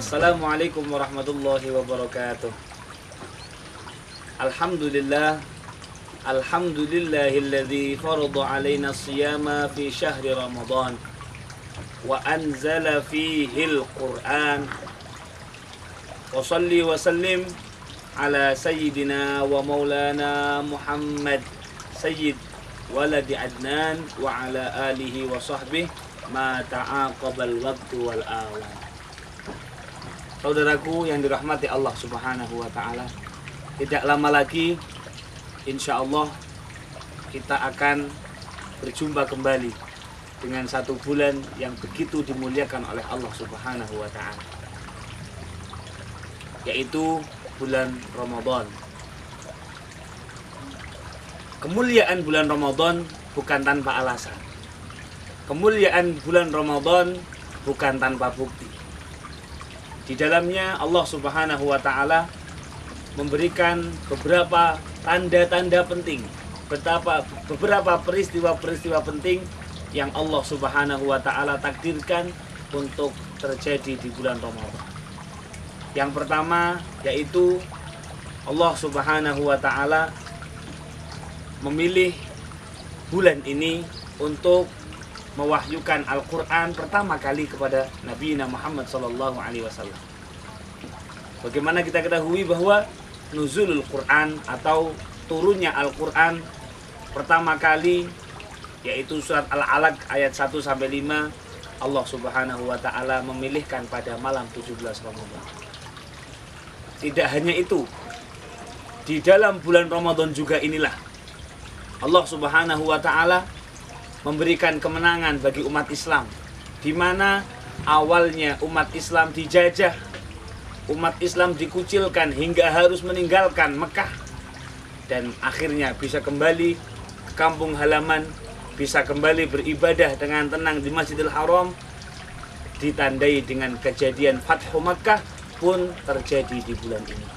Assalamualaikum warahmatullahi wabarakatuh. Alhamdulillah. Alhamdulillahilladzi farada alaina siyama fi syahri Ramadan wa anzala fihi al-Qur'an. Wa salli wa sallim ala sayyidina wa maulana Muhammad sayyid waladi Adnan wa ala alihi wa sahbihi ma ta'aqabal waktu wal awan. Saudaraku yang dirahmati Allah Subhanahu wa taala, tidak lama lagi insyaallah kita akan berjumpa kembali dengan satu bulan yang begitu dimuliakan oleh Allah Subhanahu wa taala, yaitu bulan Ramadan. Kemuliaan bulan Ramadan bukan tanpa alasan. Kemuliaan bulan Ramadan bukan tanpa bukti. Di dalamnya Allah Subhanahu wa taala memberikan beberapa tanda-tanda penting, beberapa peristiwa-peristiwa penting yang Allah Subhanahu wa taala takdirkan untuk terjadi di bulan Ramadan. Yang pertama yaitu Allah Subhanahu wa taala memilih bulan ini untuk mewahyukan Al-Quran pertama kali kepada Nabi Muhammad SAW. Bagaimana kita ketahui bahwa nuzulul Quran atau turunnya Al-Quran pertama kali yaitu surat Al-Alaq ayat 1-5, Allah Subhanahu wa taala memilihkan pada malam 17 Ramadan. Tidak hanya itu, di dalam bulan Ramadan juga inilah Allah Subhanahu wa taala memberikan kemenangan bagi umat Islam, di mana awalnya umat Islam dijajah, umat Islam dikucilkan hingga harus meninggalkan Mekah, dan akhirnya bisa kembali ke kampung halaman, bisa kembali beribadah dengan tenang di Masjidil Haram, ditandai dengan kejadian Fathu Makkah pun terjadi di bulan ini.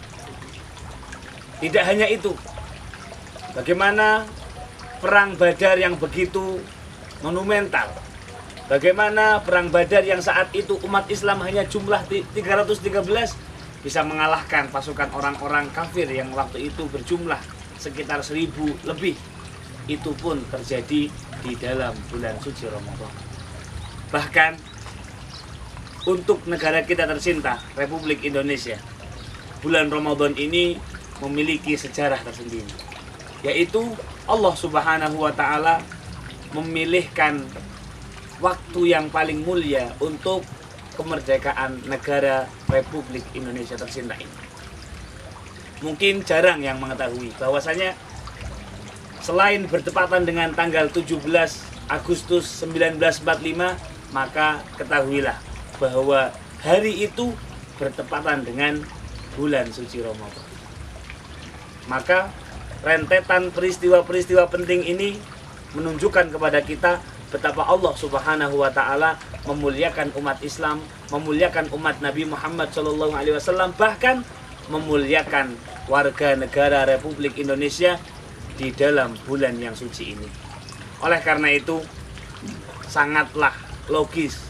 Tidak hanya itu, bagaimana perang Badar yang begitu monumental, bagaimana perang Badar yang saat itu umat Islam hanya jumlah 313 bisa mengalahkan pasukan orang-orang kafir yang waktu itu berjumlah sekitar 1000 lebih. Itu pun terjadi di dalam bulan suci Ramadan. Bahkan untuk negara kita tercinta, Republik Indonesia, bulan Ramadan ini memiliki sejarah tersendiri, yaitu Allah Subhanahu wa taala memilihkan waktu yang paling mulia untuk kemerdekaan negara Republik Indonesia tercinta ini. Mungkin jarang yang mengetahui bahwasanya selain bertepatan dengan tanggal 17 Agustus 1945, maka ketahuilah bahwa hari itu bertepatan dengan bulan suci Ramadan. Maka rentetan peristiwa-peristiwa penting ini menunjukkan kepada kita betapa Allah Subhanahu wa taala memuliakan umat Islam, memuliakan umat Nabi Muhammad SAW, bahkan memuliakan warga negara Republik Indonesia di dalam bulan yang suci ini. Oleh karena itu, sangatlah logis,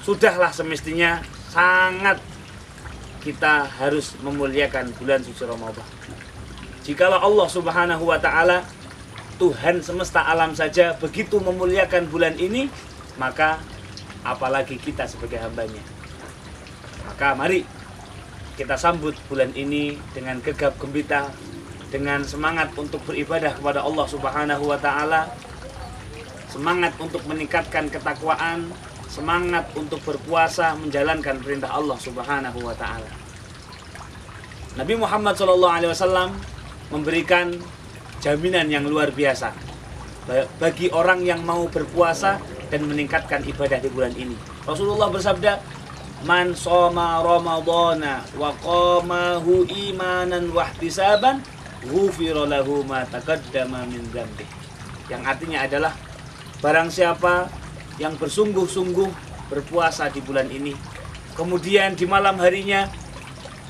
sudahlah semestinya sangat kita harus memuliakan bulan suci Ramadan. Jikalau Allah Subhanahu wa taala, Tuhan semesta alam saja begitu memuliakan bulan ini, maka apalagi kita sebagai hambanya. Maka mari kita sambut bulan ini dengan gegap gempita, dengan semangat untuk beribadah kepada Allah Subhanahu wa taala, semangat untuk meningkatkan ketakwaan, semangat untuk berpuasa menjalankan perintah Allah Subhanahu wa taala. Nabi Muhammad SAW memberikan jaminan yang luar biasa bagi orang yang mau berpuasa dan meningkatkan ibadah di bulan ini. Rasulullah bersabda, "Man shoma Ramadhana wa qamahu imanan wa ihtisaban, ghufira lahu ma taqaddama min dzambi." Yang artinya adalah barang siapa yang bersungguh-sungguh berpuasa di bulan ini, kemudian di malam harinya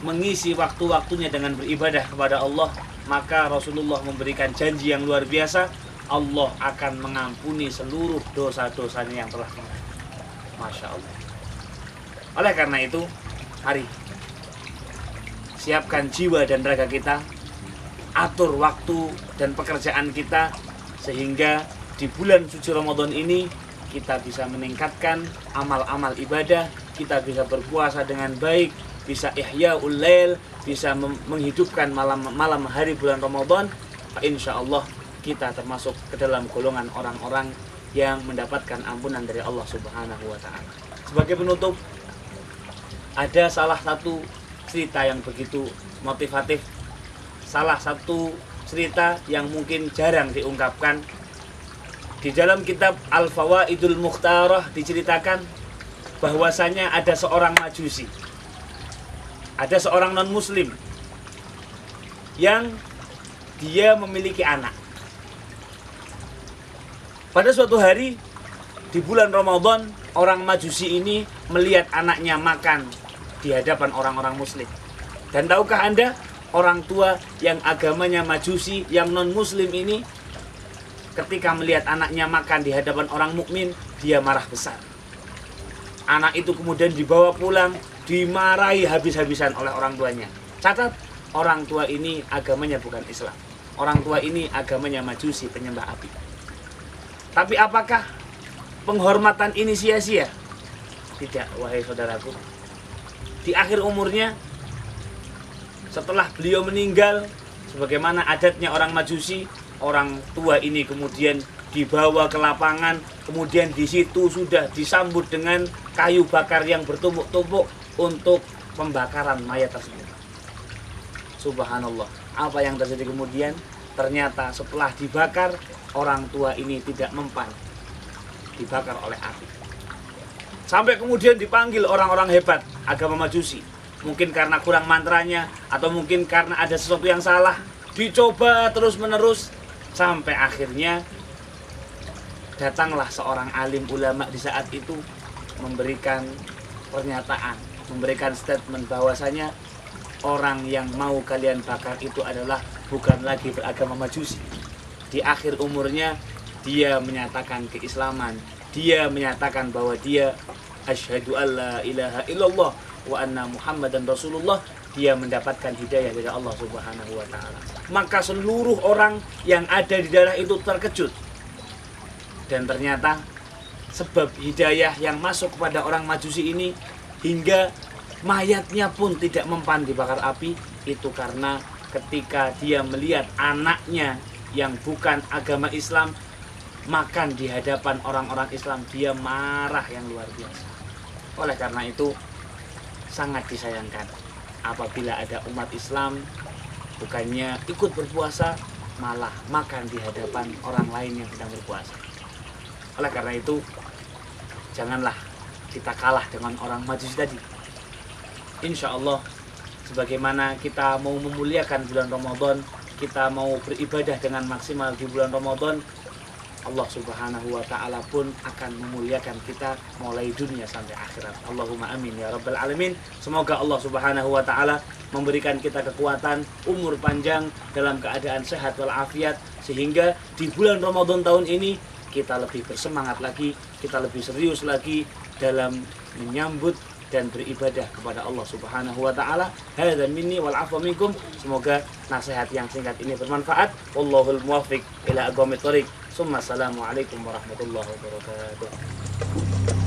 mengisi waktu-waktunya dengan beribadah kepada Allah, maka Rasulullah memberikan janji yang luar biasa, Allah akan mengampuni seluruh dosa-dosanya yang telah mengadu. Masya Allah. Oleh karena itu, mari siapkan jiwa dan raga kita, atur waktu dan pekerjaan kita, sehingga di bulan suci Ramadan ini kita bisa meningkatkan amal-amal ibadah, kita bisa berpuasa dengan baik, bisa ihya'ul lail, bisa menghidupkan malam hari bulan Ramadan. Insya Allah kita termasuk ke dalam golongan orang-orang yang mendapatkan ampunan dari Allah Subhanahu wa Ta'ala. Sebagai penutup, ada salah satu cerita yang begitu motivatif, salah satu cerita yang mungkin jarang diungkapkan. Di dalam kitab Al-Fawaidul Mukhtarah diceritakan bahwasanya ada seorang majusi, ada seorang non-muslim yang dia memiliki anak. Pada suatu hari di bulan Ramadan, orang majusi ini melihat anaknya makan di hadapan orang-orang muslim. Dan tahukah Anda, orang tua yang agamanya majusi, yang non-muslim ini, ketika melihat anaknya makan di hadapan orang mukmin, dia marah besar. Anak itu kemudian dibawa pulang, dimarahi habis-habisan oleh orang tuanya. Catat, orang tua ini agamanya bukan Islam. Orang tua ini agamanya majusi, penyembah api. Tapi apakah penghormatan ini sia-sia? Tidak, wahai saudaraku. Di akhir umurnya, setelah beliau meninggal, sebagaimana adatnya orang majusi, orang tua ini kemudian dibawa ke lapangan, kemudian di situ sudah disambut dengan kayu bakar yang bertumpuk-tumpuk untuk pembakaran mayat tersebut. Subhanallah, apa yang terjadi kemudian? Ternyata setelah dibakar, orang tua ini tidak mempan dibakar oleh api. Sampai kemudian dipanggil orang-orang hebat agama majusi. Mungkin karena kurang mantranya, atau mungkin karena ada sesuatu yang salah. Dicoba terus-menerus, sampai akhirnya datanglah seorang alim ulama di saat itu memberikan pernyataan, memberikan statement bahwasanya orang yang mau kalian bakar itu adalah bukan lagi beragama majusi. Di akhir umurnya dia menyatakan keislaman, dia menyatakan bahwa dia asyhadu alla ilaha illallah wa anna muhammadan rasulullah. Dia mendapatkan hidayah dari Allah Subhanahu wa Ta'ala. Maka seluruh orang yang ada di daerah itu terkejut. Dan ternyata sebab hidayah yang masuk kepada orang majusi ini, hingga mayatnya pun tidak mempan dibakar api, itu karena ketika dia melihat anaknya yang bukan agama Islam makan di hadapan orang-orang Islam, dia marah yang luar biasa. Oleh karena itu, sangat disayangkan apabila ada umat Islam bukannya ikut berpuasa, malah makan di hadapan orang lain yang sedang berpuasa. Oleh karena itu, janganlah kita kalah dengan orang majusi tadi. Insya Allah, sebagaimana kita mau memuliakan bulan Ramadan, kita mau beribadah dengan maksimal di bulan Ramadan, Allah Subhanahu wa Ta'ala pun akan memuliakan kita mulai dunia sampai akhirat. Allahumma amin ya rabbal alamin. Semoga Allah Subhanahu wa Ta'ala memberikan kita kekuatan, umur panjang, dalam keadaan sehat walafiat, sehingga di bulan Ramadan tahun ini kita lebih bersemangat lagi, kita lebih serius lagi dalam menyambut dan beribadah kepada Allah Subhanahu wa Ta'ala. Hadza minni wal afwa minkum. Semoga nasihat yang singkat ini bermanfaat. Wallahul muwaffiq ila aqwamit thoriq. Assalamualaikum warahmatullahi wabarakatuh.